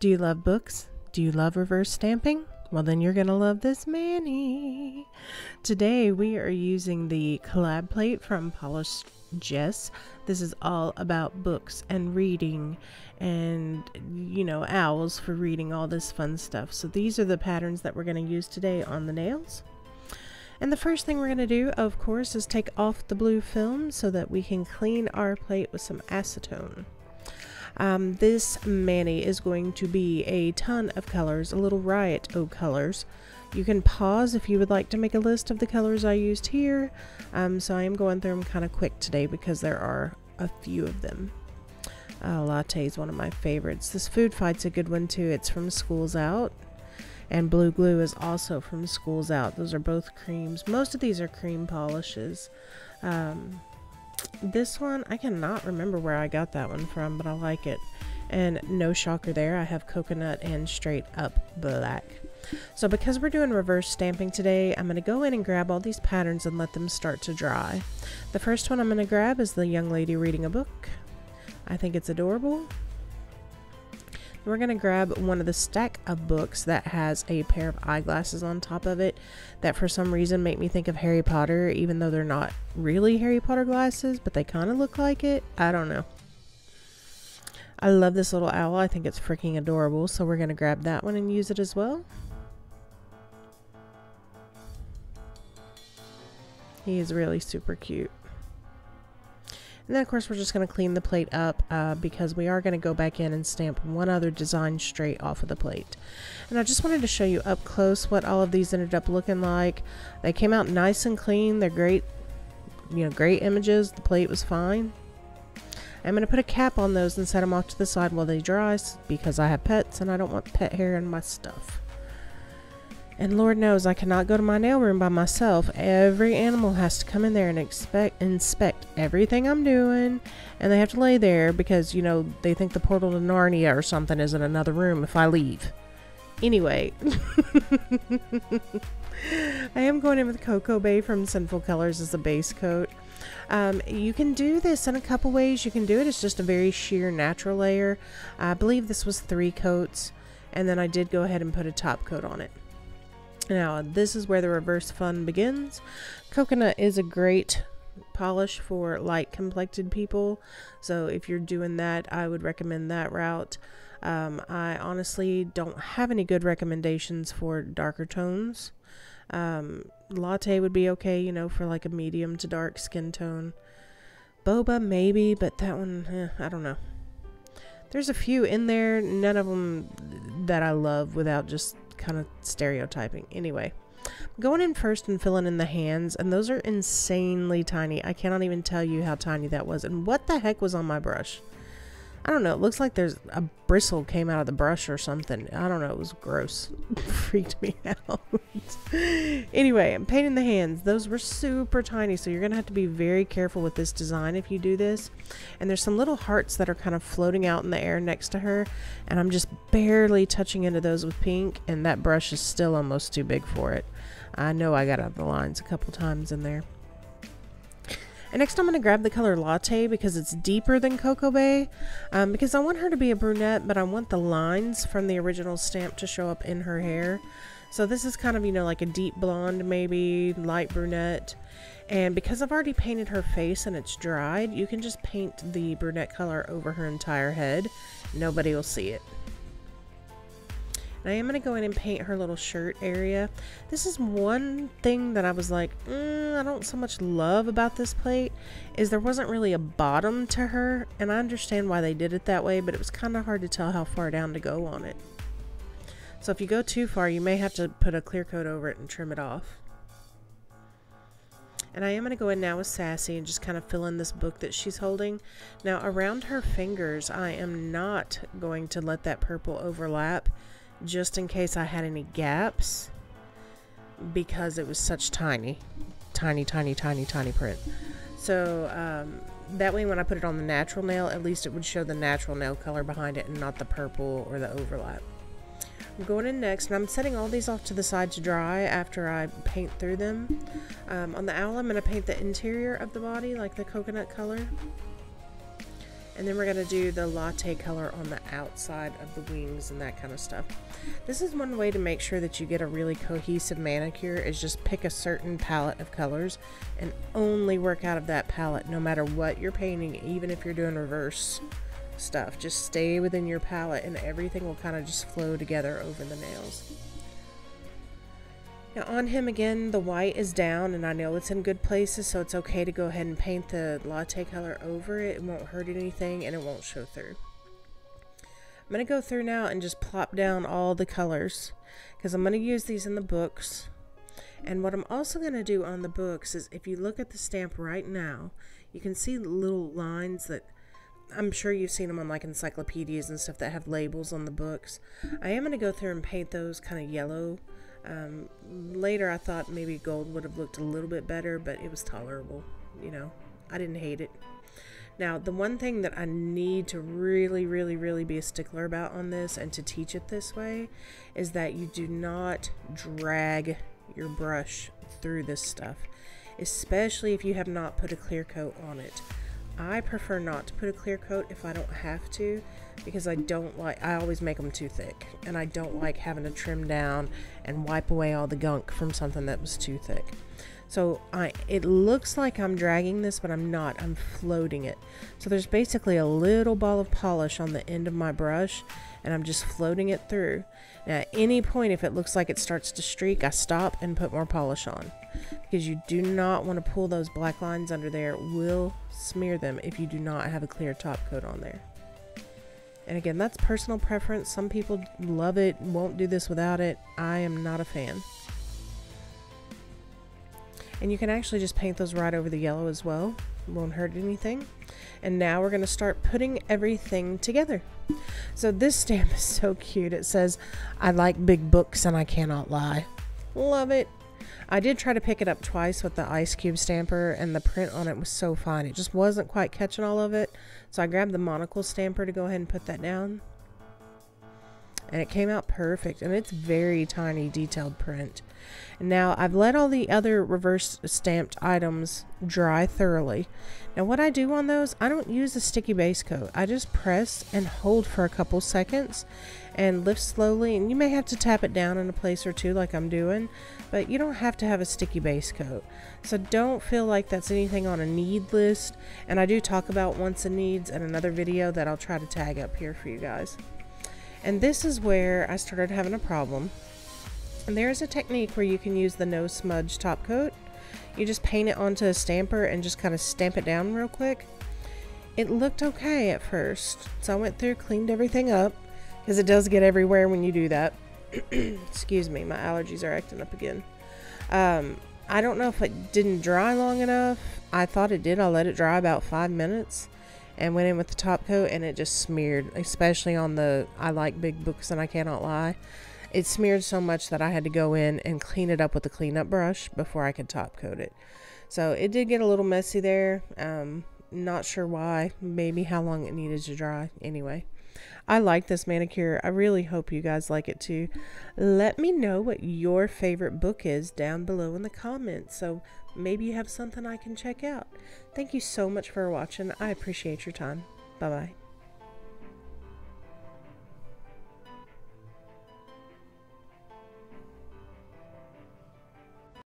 Do you love books? Do you love reverse stamping? Well, then you're gonna love this mani. Today we are using the Collab plate from Polished Jess. This is all about books and reading and, you know, owls for reading, all this fun stuff. So these are the patterns that we're going to use today on the nails. And the first thing we're going to do, of course, is take off the blue film so that we can clean our plate with some acetone. This mani is going to be a ton of colors, a little riot of colors. You can pause if you would like to make a list of the colors I used here. So I am going through them kind of quick today because there are a few of them. Latte is one of my favorites. This Food Fight's a good one too. It's from Schools Out. And Blue Glue is also from Schools Out. Those are both creams. Most of these are cream polishes. This one, I cannot remember where I got that one from, but I like it. And no shocker there, I have coconut and straight up black. So because we're doing reverse stamping today, I'm going to go in and grab all these patterns and let them start to dry. The first one I'm going to grab is the young lady reading a book. I think it's adorable. We're going to grab one of the stack of books that has a pair of eyeglasses on top of it that for some reason make me think of Harry Potter, even though they're not really Harry Potter glasses, but they kind of look like it. I don't know. I love this little owl. I think it's freaking adorable. So we're going to grab that one and use it as well. He is really super cute. And then of course we're just going to clean the plate up because we are going to go back in and stamp one other design straight off of the plate. And I just wanted to show you up close what all of these ended up looking like. They came out nice and clean. They're great, you know, great images. The plate was fine. I'm going to put a cap on those and set them off to the side while they dry because I have pets and I don't want pet hair in my stuff. And Lord knows I cannot go to my nail room by myself. Every animal has to come in there and inspect everything I'm doing. And they have to lay there because, you know, they think the portal to Narnia or something is in another room if I leave. Anyway. I am going in with Cocoa Bay from Sinful Colors as a base coat. You can do this in a couple ways. You can do it as just a very sheer natural layer. I believe this was 3 coats. And then I did go ahead and put a top coat on it. Now, this is where the reverse fun begins. Coconut is a great polish for light complected people. So if you're doing that, I would recommend that route. I honestly don't have any good recommendations for darker tones. Latte would be okay, you know, for like a medium to dark skin tone. Boba, maybe, but that one, I don't know. There's a few in there, none of them that I love without just kind of stereotyping. Anyway, I'm going in first and filling in the hands, and those are insanely tiny. I cannot even tell you how tiny that was. And what the heck was on my brush? I don't know. It looks like there's a bristle came out of the brush or something. I don't know. It was gross. Freaked me out. Anyway, I'm painting the hands. Those were super tiny, so you're going to have to be very careful with this design if you do this. And there's some little hearts that are kind of floating out in the air next to her, and I'm just barely touching into those with pink, and that brush is still almost too big for it. I know I got out of the lines a couple times in there. And next I'm going to grab the color Latte because it's deeper than Cocoa Bay, because I want her to be a brunette, but I want the lines from the original stamp to show up in her hair. So this is kind of, you know, like a deep blonde, maybe light brunette. And because I've already painted her face and it's dried, you can just paint the brunette color over her entire head. Nobody will see it. And I am going to go in and paint her little shirt area. This is one thing that I was like, I don't so much love about this plate, is there wasn't really a bottom to her. And I understand why they did it that way, but it was kind of hard to tell how far down to go on it. So if you go too far, you may have to put a clear coat over it and trim it off. And I am going to go in now with Sassy and just kind of fill in this book that she's holding. Now around her fingers, I am not going to let that purple overlap, just in case I had any gaps, because it was such tiny print. So that way when I put it on the natural nail, at least it would show the natural nail color behind it and not the purple or the overlap. I'm going in next, and I'm setting all these off to the side to dry after I paint through them. On the owl, I'm going to paint the interior of the body, like the coconut color. And then we're going to do the latte color on the outside of the wings and that kind of stuff. This is one way to make sure that you get a really cohesive manicure, is just pick a certain palette of colors and only work out of that palette no matter what you're painting, even if you're doing reverse stuff. Just stay within your palette and everything will kind of just flow together over the nails. Now on him again, the white is down and I know it's in good places, so it's okay to go ahead and paint the latte color over it. It won't hurt anything and it won't show through. I'm going to go through now and just plop down all the colors because I'm going to use these in the books. And what I'm also going to do on the books is, if you look at the stamp right now, you can see little lines that I'm sure you've seen them on like encyclopedias and stuff that have labels on the books. I am going to go through and paint those kind of yellow. Later I thought maybe gold would have looked a little bit better, but it was tolerable. You know, I didn't hate it. Now the one thing that I need to really be a stickler about on this, and to teach it this way, is that you do not drag your brush through this stuff, especially if you have not put a clear coat on it. I prefer not to put a clear coat if I don't have to, because I always make them too thick, and I don't like having to trim down and wipe away all the gunk from something that was too thick. So it looks like I'm dragging this, but I'm not. I'm floating it. So there's basically a little ball of polish on the end of my brush, and I'm just floating it through. Now at any point, if it looks like it starts to streak, I stop and put more polish on, because you do not want to pull those black lines under there. It will smear them if you do not have a clear top coat on there. And again, that's personal preference. Some people love it, won't do this without it. I am not a fan. And you can actually just paint those right over the yellow as well. It won't hurt anything. And now we're going to start putting everything together. So this stamp is so cute. It says, "I like big books and I cannot lie." Love it. I did try to pick it up twice with the ice cube stamper, and the print on it was so fine. It just wasn't quite catching all of it. So I grabbed the monocle stamper to go ahead and put that down. And it came out perfect, and it's very tiny detailed print. And now I've let all the other reverse stamped items dry thoroughly. Now what I do on those, I don't use a sticky base coat. I just press and hold for a couple seconds and lift slowly, and you may have to tap it down in a place or two like I'm doing, but you don't have to have a sticky base coat. So don't feel like that's anything on a need list, and I do talk about wants and needs in another video that I'll try to tag up here for you guys. And this is where I started having a problem. And there's a technique where you can use the no smudge top coat. You just paint it onto a stamper and just kind of stamp it down real quick. It looked okay at first, so I went through, cleaned everything up, because it does get everywhere when you do that. Excuse me, my allergies are acting up again. I don't know if it didn't dry long enough. I thought it did. I let it dry about 5 minutes and went in with the top coat, and it just smeared, especially on the "I like big books and I cannot lie." It smeared so much that I had to go in and clean it up with a cleanup brush before I could top coat it. So it did get a little messy there. Not sure why. Maybe how long it needed to dry. Anyway, I like this manicure. I really hope you guys like it too. Let me know what your favorite book is down below in the comments, so maybe you have something I can check out. Thank you so much for watching. I appreciate your time. Bye bye.